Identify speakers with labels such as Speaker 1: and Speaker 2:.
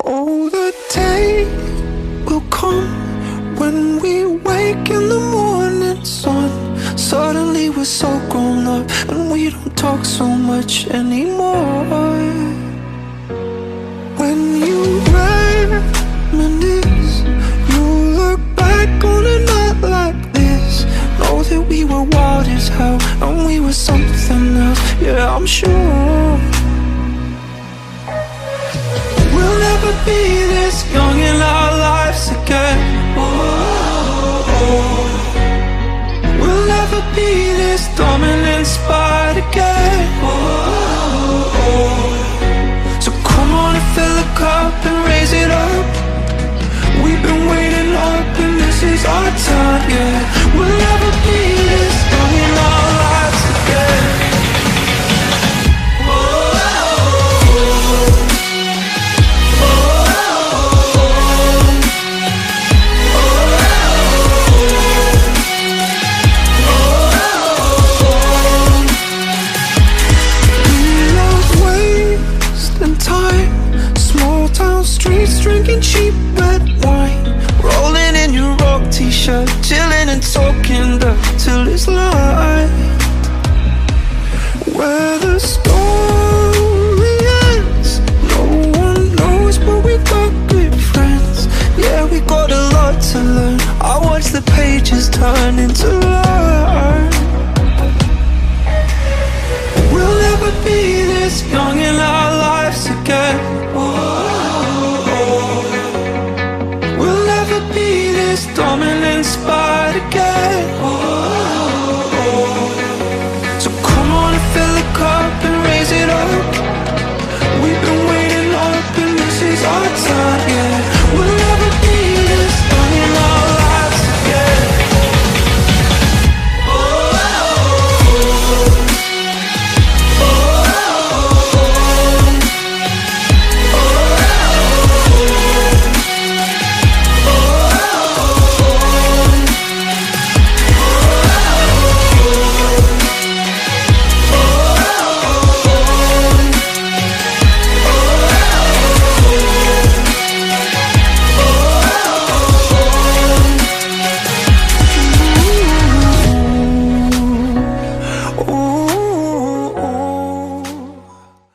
Speaker 1: Oh, the day will come when we wake in the morning sun. Suddenly we're so grown up and we don't talk so much anymore. When you reminisce, you look back on a night like this. Know that we were wild as hell and we were something else, yeah, I'm sure. We'll never be this young in our lives again. Oh, we'll never be this dumb and inspired again. Oh, so come on and fill a cup and raise it up. We've been waiting up and this is our time, yeah. We'll never be this young in our lives again. Streets drinking cheap red wine, rolling in your rock t-shirt, chilling and talking dirt till it's light. Where the story ends, no one knows, but we got good friends. Yeah, we got a lot to learn. I watch the pages turn into light. We'll never be this young in our lives again. We'll never be this dumb and inspired again.